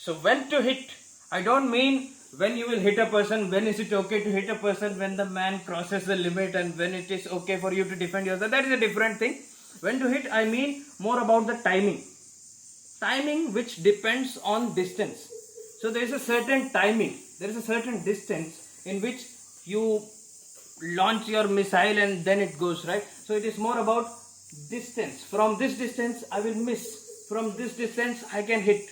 So when to hit, I don't mean when you will hit a person, when is it okay to hit a person, when the man crosses the limit and when it is okay for you to defend yourself. That is a different thing. When to hit, I mean more about the timing. Timing which depends on distance. So there is a certain timing, there is a certain distance in which you launch your missile and then it goes, right? So it is more about distance. From this distance I will miss, from this distance I can hit.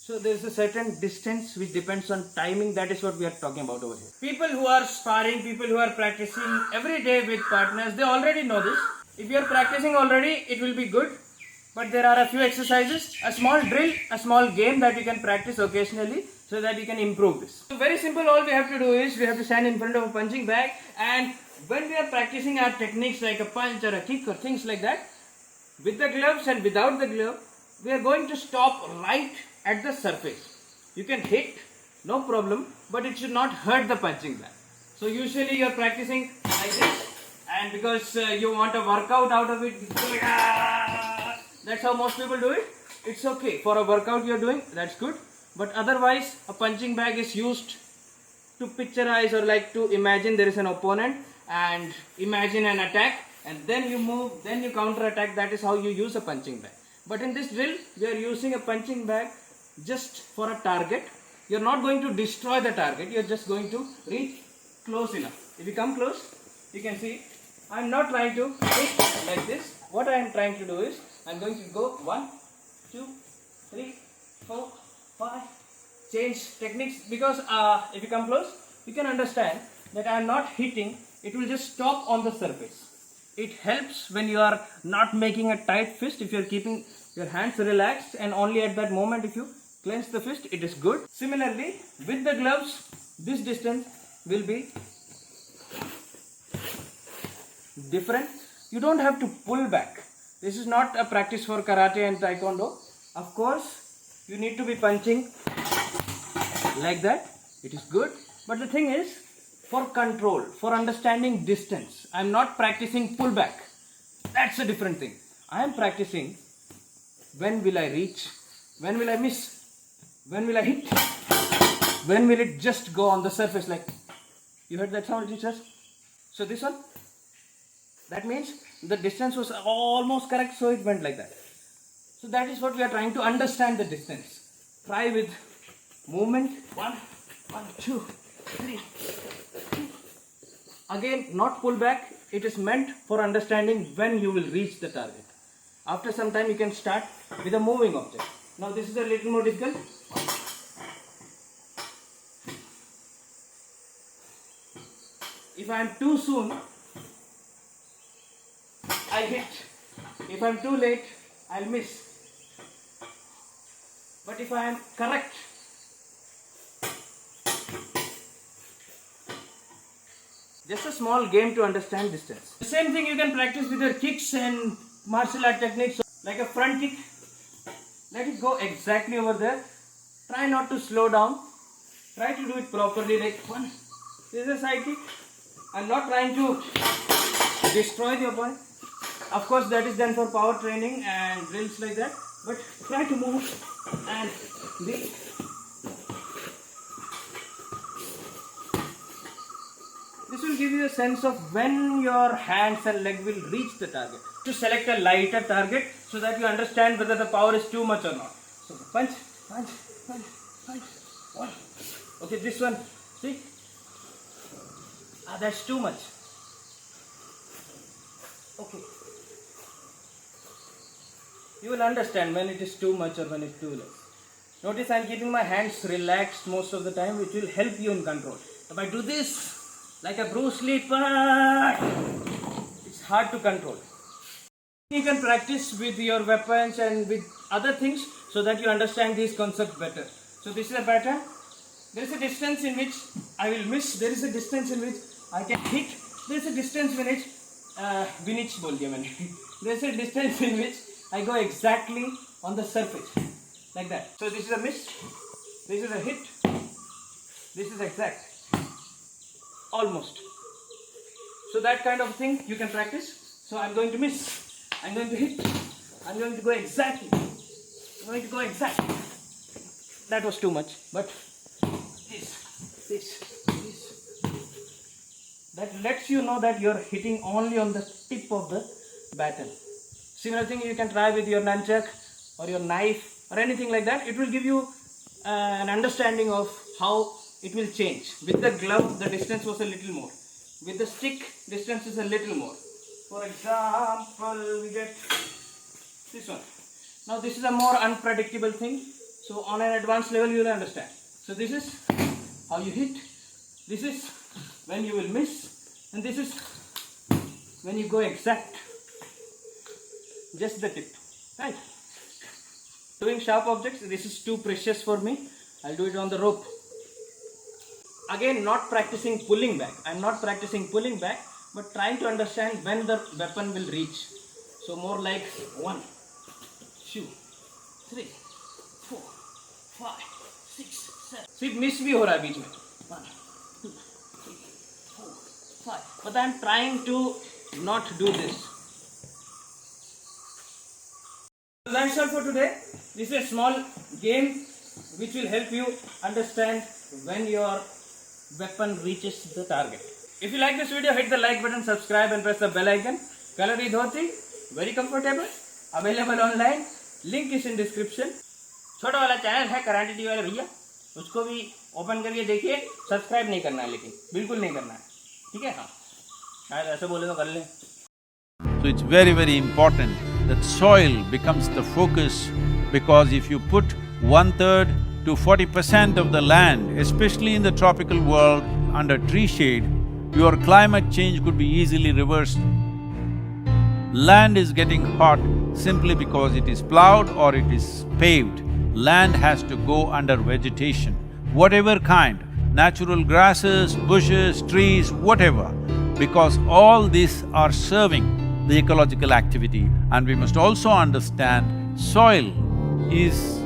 So there is a certain distance which depends on timing. That is what we are talking about over here. People who are sparring, people who are practicing every day with partners, they already know this. If you are practicing already, it will be good. But there are a few exercises, a small drill, a small game that you can practice occasionally so that you can improve this. So very simple, all we have to do is we have to stand in front of a punching bag, and when we are practicing our techniques like a punch or a kick or things like that, with the gloves and without the glove, we are going to stop right at the surface. You can hit, no problem, but it should not hurt the punching bag. So usually you are practicing like this, and because you want a workout out of it, that's how most people do it. It's okay. For a workout you are doing, that's good. But otherwise, a punching bag is used to picturize or like to imagine there is an opponent and imagine an attack, and then you move, then you counter attack. That is how you use a punching bag. But in this drill, we are using a punching bag just for a target. You are not going to destroy the target. You are just going to reach close enough. If you come close, you can see I am not trying to hit like this. What I am trying to do is I am going to go 1, 2, 3, 4, 5. Change techniques, because if you come close, you can understand that I am not hitting. It will just stop on the surface. It helps when you are not making a tight fist. If you are keeping your hands relaxed and only at that moment if you clench the fist, it is good. Similarly, with the gloves, this distance will be different. You don't have to pull back. This is not a practice for karate and taekwondo. Of course, you need to be punching like that. It is good. But the thing is, for control, for understanding distance, I am not practicing pull back. That's a different thing. I am practicing when will I reach, when will I miss, when will I hit, when will it just go on the surface like, you heard that sound teachers? So this one, that means the distance was almost correct, so it went like that. So that is what we are trying to understand, the distance. Try with movement, 1, 2, 3. Again, not pull back. It is meant for understanding when you will reach the target. After some time you can start with a moving object. Now this is a little more difficult. If I am too soon, I hit. If I am too late, I will miss. But if I am correct, just a small game to understand distance. The same thing you can practice with your kicks and martial art techniques. Like a front kick, let it go exactly over there. Try not to slow down. Try to do it properly, like one. This is a side kick. I'm not trying to destroy the opponent. Of course, that is done for power training and drills like that. But try to move and be. This will give you a sense of when your hands and leg will reach the target. To select a lighter target so that you understand whether the power is too much or not. So punch, punch, punch, punch. 1. Okay, this one, see? That's too much. Okay. You will understand when it is too much or when it is too less. Notice I am keeping my hands relaxed most of the time, which will help you in control. If I do this, like a Bruce Lee, it's hard to control. You can practice with your weapons and with other things so that you understand these concepts better. So this is a pattern. There is a distance in which I will miss. There is a distance in which I can hit. There is a distance in which there is a distance in which I go exactly on the surface like that. So this is a miss. This is a hit. This is exact. Almost. So that kind of thing you can practice. So I'm going to miss. I'm going to hit. I'm going to go exactly. I'm going to go exactly. that was too much, but this. That lets you know that you're hitting only on the tip of the battle. Similar thing you can try with your nunchuck or your knife or anything like that. It will give you an understanding of how it will change. With the glove, the distance was a little more. With the stick, distance is a little more. For example, we get this one. Now this is a more unpredictable thing. So on an advanced level, you will understand. So this is how you hit. This is when you will miss, and this is when you go exact. Just the tip, right? Doing sharp objects, this is too precious for me. I'll do it on the rope. Again, not practicing pulling back. I'm not practicing pulling back, but trying to understand when the weapon will reach. So more like 1, 2, 3, 4, 5, 6, 7. See, miss bhi ho raha hai beech mein. 1, 2, 3, 4, 5. But I'm trying to not do this. So that's all for today. This is a small game which will help you understand when your weapon reaches the target. If you like this video, hit the like button, subscribe and press the bell icon. Kalaripayattu Dhoti, very comfortable, available online. Link is in description. छोटा वाला channel है karate T वाले भैया, उसको भी open करके देखिए. Subscribe नहीं करना है, लेकिन बिल्कुल नहीं करना है, ठीक है? हाँ, शायद ऐसे बोले तो कर लें. So it's very, very important that soil becomes the focus, because if you put 1/3 to 40% of the land, especially in the tropical world, under tree shade, your climate change could be easily reversed. Land is getting hot simply because it is plowed or it is paved. Land has to go under vegetation, whatever kind, natural grasses, bushes, trees, whatever, because all these are serving the ecological activity. And we must also understand soil is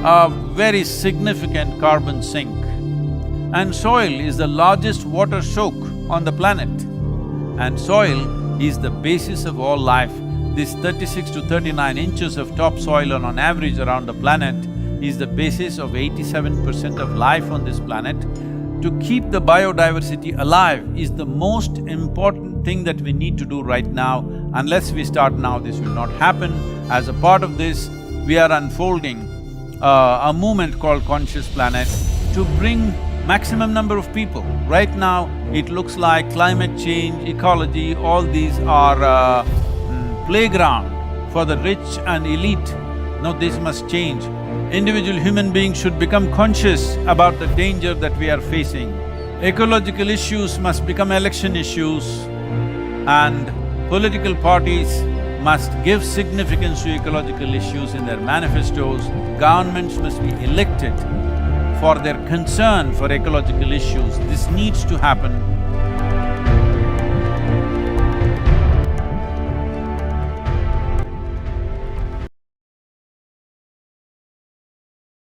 a very significant carbon sink, and soil is the largest water soak on the planet, and soil is the basis of all life. This 36 to 39 inches of topsoil on average around the planet is the basis of 87% of life on this planet. To keep the biodiversity alive is the most important thing that we need to do right now. Unless we start now, this will not happen. As a part of this, we are unfolding a movement called Conscious Planet to bring maximum number of people. Right now, it looks like climate change, ecology, all these are playground for the rich and elite. No, this must change. Individual human beings should become conscious about the danger that we are facing. Ecological issues must become election issues, and political parties must give significance to ecological issues in their manifestos. Governments must be elected for their concern for ecological issues. This needs to happen.